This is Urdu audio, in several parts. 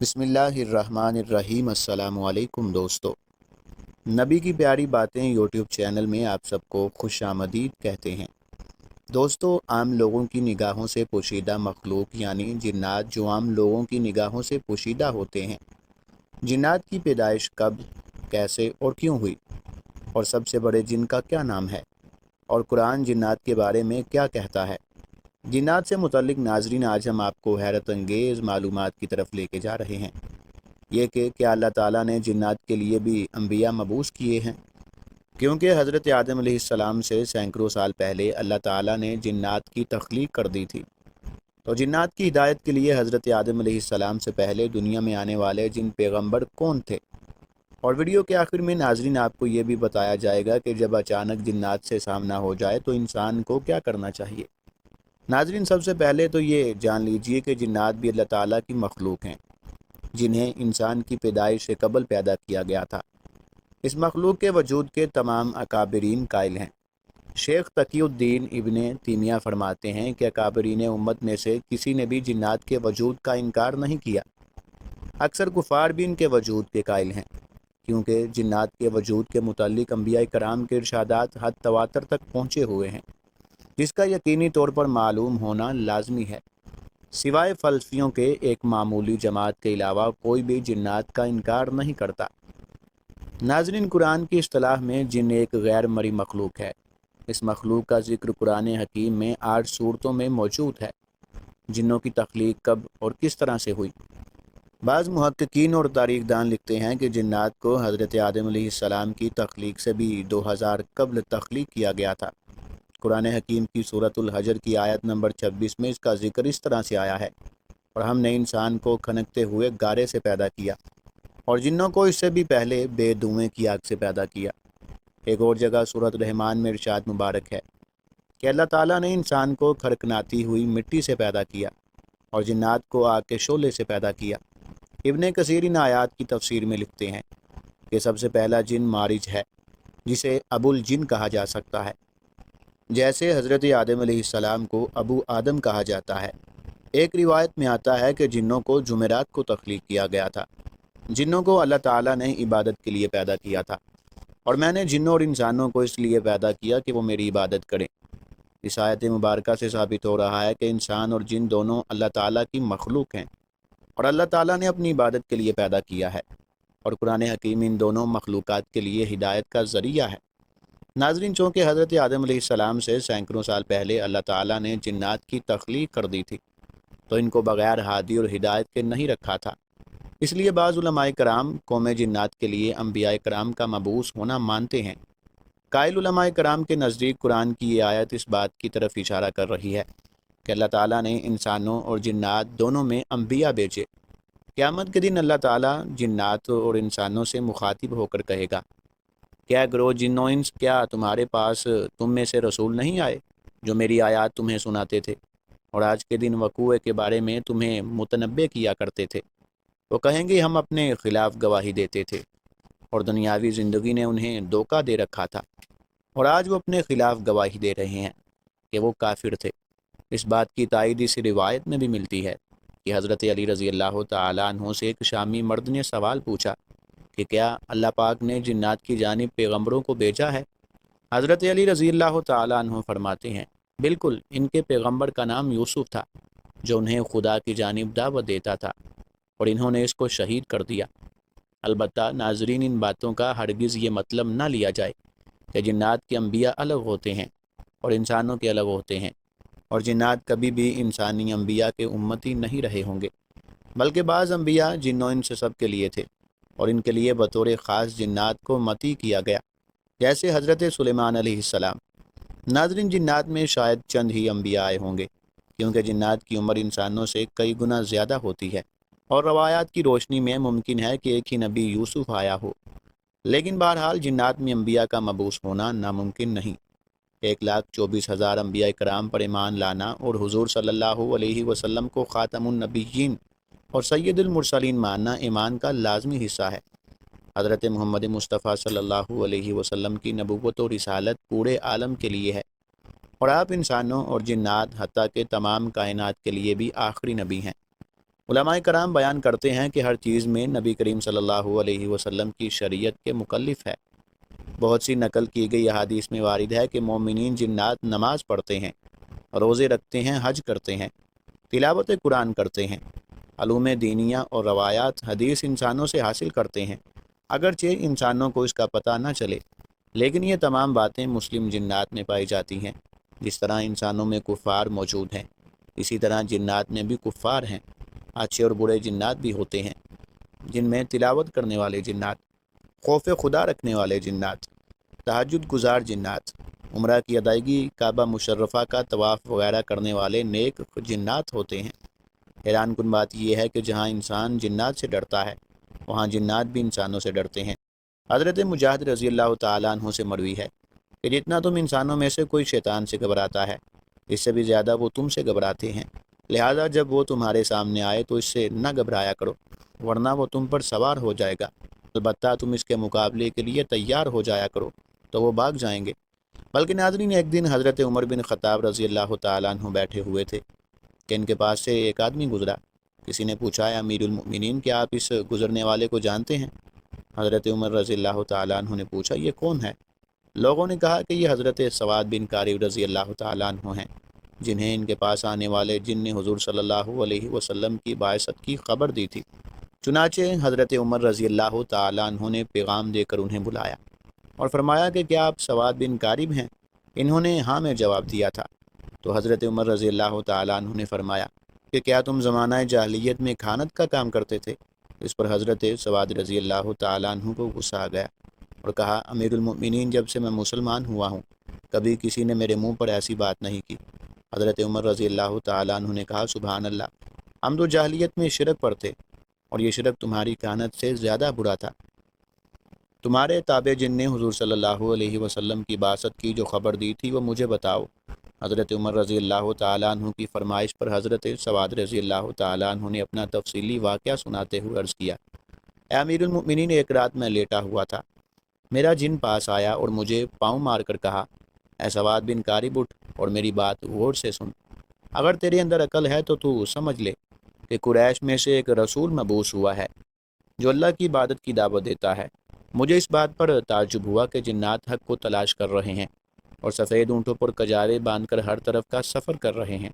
بسم اللہ الرحمن الرحیم۔ السلام علیکم دوستو، نبی کی پیاری باتیں یوٹیوب چینل میں آپ سب کو خوش آمدید کہتے ہیں۔ دوستو، عام لوگوں کی نگاہوں سے پوشیدہ مخلوق یعنی جنات جو عام لوگوں کی نگاہوں سے پوشیدہ ہوتے ہیں، جنات کی پیدائش کب، کیسے اور کیوں ہوئی، اور سب سے بڑے جن کا کیا نام ہے، اور قرآن جنات کے بارے میں کیا کہتا ہے۔ جنات سے متعلق ناظرین، آج ہم آپ کو حیرت انگیز معلومات کی طرف لے کے جا رہے ہیں۔ یہ کہ کیا اللہ تعالیٰ نے جنات کے لیے بھی انبیاء مبعوث کیے ہیں، کیونکہ حضرت آدم علیہ السلام سے سینکڑوں سال پہلے اللہ تعالیٰ نے جنات کی تخلیق کر دی تھی۔ تو جنات کی ہدایت کے لیے حضرت آدم علیہ السلام سے پہلے دنیا میں آنے والے جن پیغمبر کون تھے، اور ویڈیو کے آخر میں ناظرین آپ کو یہ بھی بتایا جائے گا کہ جب اچانک جنات سے سامنا ہو جائے تو انسان کو کیا کرنا چاہیے۔ ناظرین، سب سے پہلے تو یہ جان لیجئے کہ جنات بھی اللہ تعالیٰ کی مخلوق ہیں، جنہیں انسان کی پیدائش سے قبل پیدا کیا گیا تھا۔ اس مخلوق کے وجود کے تمام اکابرین قائل ہیں۔ شیخ تقی الدین ابن تیمیہ فرماتے ہیں کہ اکابرین امت میں سے کسی نے بھی جنات کے وجود کا انکار نہیں کیا۔ اکثر کفار بھی ان کے وجود کے قائل ہیں، کیونکہ جنات کے وجود کے متعلق انبیاء کرام کے ارشادات حد تواتر تک پہنچے ہوئے ہیں، جس کا یقینی طور پر معلوم ہونا لازمی ہے۔ سوائے فلسفیوں کے ایک معمولی جماعت کے علاوہ کوئی بھی جنات کا انکار نہیں کرتا۔ ناظرین، قرآن کی اصطلاح میں جن ایک غیر مرئی مخلوق ہے۔ اس مخلوق کا ذکر قرآن حکیم میں 8 سورتوں میں موجود ہے۔ جنوں کی تخلیق کب اور کس طرح سے ہوئی؟ بعض محققین اور تاریخ دان لکھتے ہیں کہ جنات کو حضرت آدم علیہ السلام کی تخلیق سے بھی 2000 قبل تخلیق کیا گیا تھا۔ قرآن حکیم کی سورۃ الحجر کی آیت نمبر 26 میں اس کا ذکر اس طرح سے آیا ہے، اور ہم نے انسان کو کھنکتے ہوئے گارے سے پیدا کیا، اور جنوں کو اس سے بھی پہلے بے دھوئیں کی آگ سے پیدا کیا۔ ایک اور جگہ سورۃ رحمان میں ارشاد مبارک ہے کہ اللہ تعالیٰ نے انسان کو کھڑکناتی ہوئی مٹی سے پیدا کیا، اور جنات کو آگ کے شعلے سے پیدا کیا۔ ابن کثیر ان آیات کی تفسیر میں لکھتے ہیں کہ سب سے پہلا جن مارج ہے، جسے ابو الجن کہا جا سکتا ہے، جیسے حضرت آدم علیہ السلام کو ابو آدم کہا جاتا ہے۔ ایک روایت میں آتا ہے کہ جنوں کو جمعرات کو تخلیق کیا گیا تھا۔ جنوں کو اللہ تعالیٰ نے عبادت کے لیے پیدا کیا تھا، اور میں نے جنوں اور انسانوں کو اس لیے پیدا کیا کہ وہ میری عبادت کریں۔ اس آیت مبارکہ سے ثابت ہو رہا ہے کہ انسان اور جن دونوں اللہ تعالیٰ کی مخلوق ہیں، اور اللہ تعالیٰ نے اپنی عبادت کے لیے پیدا کیا ہے، اور قرآن حکیم ان دونوں مخلوقات کے لیے ہدایت کا ذریعہ ہے۔ ناظرین، چونکہ حضرت آدم علیہ السلام سے سینکڑوں سال پہلے اللہ تعالیٰ نے جنات کی تخلیق کر دی تھی، تو ان کو بغیر ہادی اور ہدایت کے نہیں رکھا تھا۔ اس لیے بعض علماء کرام قوم جنات کے لیے انبیاء کرام کا مبعوث ہونا مانتے ہیں۔ قائل علماء کرام کے نزدیک قرآن کی یہ آیت اس بات کی طرف اشارہ کر رہی ہے کہ اللہ تعالیٰ نے انسانوں اور جنات دونوں میں انبیاء بھیجے۔ قیامت کے دن اللہ تعالیٰ جنات اور انسانوں سے مخاطب ہو کر کہے گا، کیا گروہ جن و انس، کیا تمہارے پاس تم میں سے رسول نہیں آئے جو میری آیات تمہیں سناتے تھے اور آج کے دن وقوع کے بارے میں تمہیں متنبع کیا کرتے تھے؟ وہ کہیں گے ہم اپنے خلاف گواہی دیتے تھے، اور دنیاوی زندگی نے انہیں دھوکہ دے رکھا تھا، اور آج وہ اپنے خلاف گواہی دے رہے ہیں کہ وہ کافر تھے۔ اس بات کی تائید اس روایت میں بھی ملتی ہے کہ حضرت علی رضی اللہ تعالیٰ عنہ سے ایک شامی مرد نے سوال پوچھا کہ کیا اللہ پاک نے جنات کی جانب پیغمبروں کو بھیجا ہے؟ حضرت علی رضی اللہ تعالیٰ عنہ فرماتے ہیں، بالکل، ان کے پیغمبر کا نام یوسف تھا، جو انہیں خدا کی جانب دعوت دیتا تھا، اور انہوں نے اس کو شہید کر دیا۔ البتہ ناظرین، ان باتوں کا ہرگز یہ مطلب نہ لیا جائے کہ جنات کے انبیاء الگ ہوتے ہیں اور انسانوں کے الگ ہوتے ہیں، اور جنات کبھی بھی انسانی انبیاء کے امتی نہیں رہے ہوں گے، بلکہ بعض انبیاء جن و انس سب کے لیے تھے، اور ان کے لیے بطور خاص جنات کو متی کیا گیا، جیسے حضرت سلیمان علیہ السلام۔ ناظرین، جنات میں شاید چند ہی انبیاء آئے ہوں گے، کیونکہ جنات کی عمر انسانوں سے کئی گنا زیادہ ہوتی ہے، اور روایات کی روشنی میں ممکن ہے کہ ایک ہی نبی یوسف آیا ہو، لیکن بہرحال جنات میں انبیاء کا مبعوث ہونا ناممکن نہیں۔ 1,24,000 انبیاء کرام پر ایمان لانا اور حضور صلی اللہ علیہ وسلم کو خاتم النبیین اور سید المرسلین ماننا ایمان کا لازمی حصہ ہے۔ حضرت محمد مصطفیٰ صلی اللہ علیہ وسلم کی نبوت و رسالت پورے عالم کے لیے ہے، اور آپ انسانوں اور جنات حتیٰ کہ تمام کائنات کے لیے بھی آخری نبی ہیں۔ علماء کرام بیان کرتے ہیں کہ ہر چیز میں نبی کریم صلی اللہ علیہ وسلم کی شریعت کے مکلف ہے۔ بہت سی نقل کی گئی احادیث میں وارد ہے کہ مومنین جنات نماز پڑھتے ہیں، روزے رکھتے ہیں، حج کرتے ہیں، تلاوت قرآن کرتے ہیں، علوم دینیہ اور روایات حدیث انسانوں سے حاصل کرتے ہیں، اگرچہ انسانوں کو اس کا پتہ نہ چلے، لیکن یہ تمام باتیں مسلم جنات میں پائی جاتی ہیں۔ جس طرح انسانوں میں کفار موجود ہیں، اسی طرح جنات میں بھی کفار ہیں، اچھے اور برے جنات بھی ہوتے ہیں، جن میں تلاوت کرنے والے جنات، خوف خدا رکھنے والے جنات، تہجد گزار جنات، عمرہ کی ادائیگی، کعبہ مشرفہ کا طواف وغیرہ کرنے والے نیک جنات ہوتے ہیں۔ حیران کن بات یہ ہے کہ جہاں انسان جنات سے ڈرتا ہے، وہاں جنات بھی انسانوں سے ڈرتے ہیں۔ حضرت مجاہد رضی اللہ تعالیٰ عنہ سے مروی ہے کہ جتنا تم انسانوں میں سے کوئی شیطان سے گھبراتا ہے، اس سے بھی زیادہ وہ تم سے گھبراتے ہیں، لہذا جب وہ تمہارے سامنے آئے تو اس سے نہ گھبرایا کرو، ورنہ وہ تم پر سوار ہو جائے گا، البتہ تم اس کے مقابلے کے لیے تیار ہو جایا کرو تو وہ بھاگ جائیں گے۔ بلکہ ناظرین، ایک دن حضرت عمر بن خطاب رضی اللہ تعالیٰ عنہ بیٹھے ہوئے تھے کہ ان کے پاس سے ایک آدمی گزرا۔ کسی نے پوچھا، اے امیر المؤمنین، کیا آپ اس گزرنے والے کو جانتے ہیں؟ حضرت عمر رضی اللہ تعالیٰ عنہ نے پوچھا، یہ کون ہے؟ لوگوں نے کہا کہ یہ حضرت سواد بن کارب رضی اللہ تعالیٰ عنہ ہیں، جنہیں ان کے پاس آنے والے جن نے حضور صلی اللہ علیہ وسلم کی بعثت کی خبر دی تھی۔ چنانچہ حضرت عمر رضی اللہ تعالیٰ عنہ نے پیغام دے کر انہیں بلایا اور فرمایا کہ کیا آپ سواد بن کارب ہیں؟ انہوں نے ہاں میں جواب دیا تھا۔ تو حضرت عمر رضی اللہ تعالیٰ عنہ نے فرمایا کہ کیا تم زمانہ جاہلیت میں کھانت کا کام کرتے تھے؟ اس پر حضرت سواد رضی اللہ تعالیٰ عنہ کو غصہ آ گیا اور کہا، امیر المؤمنین، جب سے میں مسلمان ہوا ہوں کبھی کسی نے میرے منہ پر ایسی بات نہیں کی۔ حضرت عمر رضی اللہ تعالیٰ عنہ نے کہا، سبحان اللہ، ہم تو جاہلیت میں شرک پڑھتے اور یہ شرک تمہاری کھانت سے زیادہ برا تھا۔ تمہارے تابع جن نے حضور صلی اللہ علیہ وسلم کی بعثت کی جو خبر دی تھی وہ مجھے بتاؤ۔ حضرت عمر رضی اللہ تعالیٰ عنہ کی فرمائش پر حضرت سواد رضی اللہ تعالیٰ عنہ نے اپنا تفصیلی واقعہ سناتے ہوئے عرض کیا، اے امیر المؤمنین، ایک رات میں لیٹا ہوا تھا، میرا جن پاس آیا اور مجھے پاؤں مار کر کہا، اے سواد بن کارب، اٹھ اور میری بات غور سے سن۔ اگر تیرے اندر عقل ہے تو سمجھ لے کہ قریش میں سے ایک رسول مبعوث ہوا ہے جو اللہ کی عبادت کی دعوت دیتا ہے۔ مجھے اس بات پر تعجب ہوا کہ جنات حق کو تلاش کر رہے ہیں اور سفید اونٹوں پر کجارے باندھ کر ہر طرف کا سفر کر رہے ہیں۔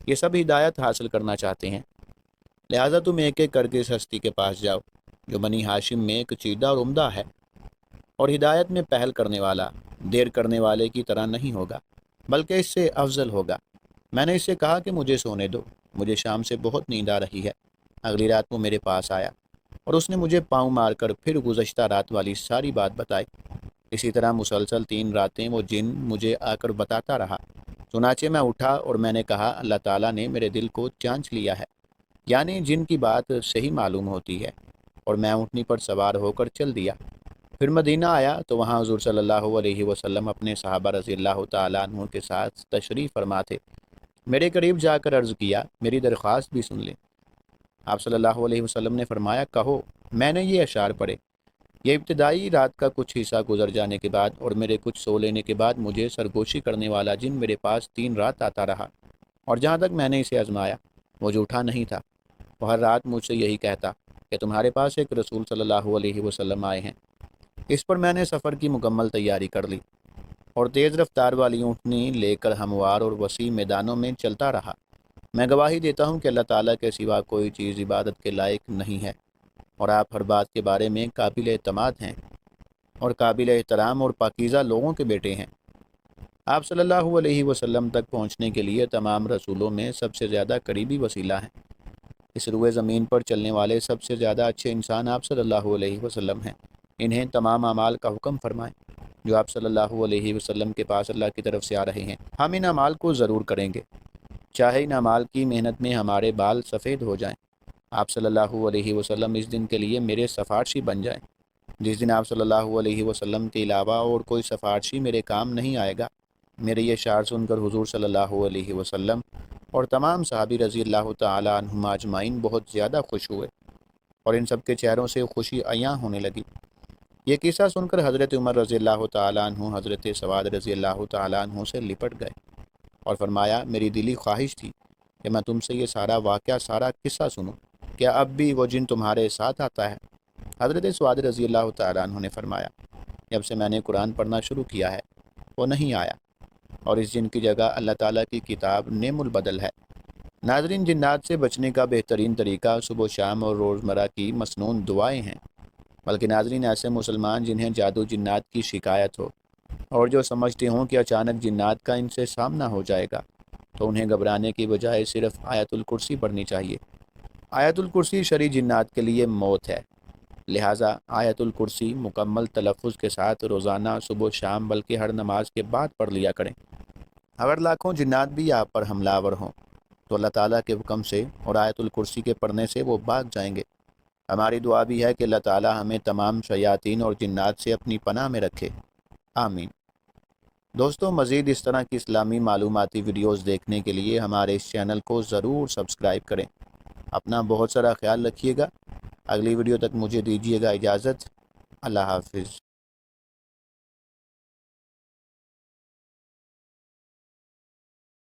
یہ سب ہدایت حاصل کرنا چاہتے ہیں، لہٰذا تم ایک ایک کر کے اس ہستی کے پاس جاؤ جو بنی ہاشم میں ایک چیدہ اور عمدہ ہے اور ہدایت میں پہل کرنے والا دیر کرنے والے کی طرح نہیں ہوگا بلکہ اس سے افضل ہوگا۔ میں نے اس سے کہا کہ مجھے سونے دو، مجھے شام سے بہت نیند آ رہی ہے۔ اگلی رات وہ میرے پاس آیا اور اس نے مجھے پاؤں مار کر پھر گزشتہ رات والی ساری بات بتائی۔ اسی طرح مسلسل 3 راتیں وہ جن مجھے آ کر بتاتا رہا۔ چنانچہ میں اٹھا اور میں نے کہا، اللہ تعالیٰ نے میرے دل کو چانچ لیا ہے، یعنی جن کی بات صحیح معلوم ہوتی ہے، اور میں اونٹنی پر سوار ہو کر چل دیا۔ پھر مدینہ آیا تو وہاں حضور صلی اللہ علیہ وسلم اپنے صحابہ رضی اللہ تعالیٰ عنہ کے ساتھ تشریف فرما تھے۔ میرے قریب جا کر عرض کیا، میری درخواست بھی سن لیں۔ آپ صلی اللہ علیہ وسلم نے فرمایا، کہو۔ میں نے یہ اشعار پڑھے، یہ ابتدائی رات کا کچھ حصہ گزر جانے کے بعد اور میرے کچھ سو لینے کے بعد مجھے سرگوشی کرنے والا جن میرے پاس 3 رات آتا رہا، اور جہاں تک میں نے اسے آزمایا وہ جھوٹا نہیں تھا۔ وہ ہر رات مجھ سے یہی کہتا کہ تمہارے پاس ایک رسول صلی اللہ علیہ وسلم آئے ہیں۔ اس پر میں نے سفر کی مکمل تیاری کر لی اور تیز رفتار والی اونٹنی لے کر ہموار اور وسیع میدانوں میں چلتا رہا۔ میں گواہی دیتا ہوں کہ اللہ تعالیٰ کے سوا کوئی چیز عبادت کے لائق نہیں ہے، اور آپ ہر بات کے بارے میں قابل اعتماد ہیں اور قابل احترام اور پاکیزہ لوگوں کے بیٹے ہیں۔ آپ صلی اللہ علیہ وسلم تک پہنچنے کے لیے تمام رسولوں میں سب سے زیادہ قریبی وسیلہ ہیں۔ اس روئے زمین پر چلنے والے سب سے زیادہ اچھے انسان آپ صلی اللہ علیہ وسلم ہیں۔ انہیں تمام اعمال کا حکم فرمائیں جو آپ صلی اللہ علیہ وسلم کے پاس اللہ کی طرف سے آ رہے ہیں۔ ہم ان اعمال کو ضرور کریں گے، چاہے ان اعمال کی محنت میں ہمارے بال سفید ہو جائیں۔ آپ صلی اللہ علیہ وسلم اس دن کے لیے میرے سفارشی بن جائیں۔ جس دن آپ صلی اللہ علیہ وسلم کے علاوہ اور کوئی سفارشی میرے کام نہیں آئے گا۔ میرے یہ شعر سن کر حضور صلی اللہ علیہ وسلم اور تمام صحابی رضی اللہ تعالیٰ عنہم اجمعین بہت زیادہ خوش ہوئے اور ان سب کے چہروں سے خوشی عیاں ہونے لگی۔ یہ قصہ سن کر حضرت عمر رضی اللہ تعالیٰ عنہ حضرت سواد رضی اللہ تعالیٰ عنہ سے لپٹ گئے اور فرمایا، میری دلی خواہش تھی کہ میں تم سے یہ سارا واقعہ، سارا قصہ سنوں، کیا اب بھی وہ جن تمہارے ساتھ آتا ہے؟ حضرت سعد رضی اللہ تعالیٰ عنہ نے فرمایا، جب سے میں نے قرآن پڑھنا شروع کیا ہے وہ نہیں آیا، اور اس جن کی جگہ اللہ تعالیٰ کی کتاب نعم البدل ہے۔ ناظرین، جنات سے بچنے کا بہترین طریقہ صبح و شام اور روزمرہ کی مسنون دعائیں ہیں۔ بلکہ ناظرین، ایسے مسلمان جنہیں جادو جنات کی شکایت ہو اور جو سمجھتے ہوں کہ اچانک جنات کا ان سے سامنا ہو جائے گا، تو انہیں گھبرانے کی بجائے صرف آیت الکرسی پڑھنی چاہیے۔ آیت الکرسی شرعی جنات کے لیے موت ہے، لہٰذا آیت الکرسی مکمل تلفظ کے ساتھ روزانہ صبح و شام بلکہ ہر نماز کے بعد پڑھ لیا کریں۔ اگر لاکھوں جنات بھی آپ پر حملہ آور ہوں تو اللہ تعالیٰ کے حکم سے اور آیت الکرسی کے پڑھنے سے وہ بھاگ جائیں گے۔ ہماری دعا بھی ہے کہ اللہ تعالیٰ ہمیں تمام شیاطین اور جنات سے اپنی پناہ میں رکھے، آمین۔ دوستو، مزید اس طرح کی اسلامی معلوماتی ویڈیوز دیکھنے کے لیے ہمارے اس چینل کو ضرور سبسکرائب کریں۔ اپنا بہت سارا خیال رکھیے گا۔ اگلی ویڈیو تک مجھے دیجیے گا اجازت۔ اللہ حافظ۔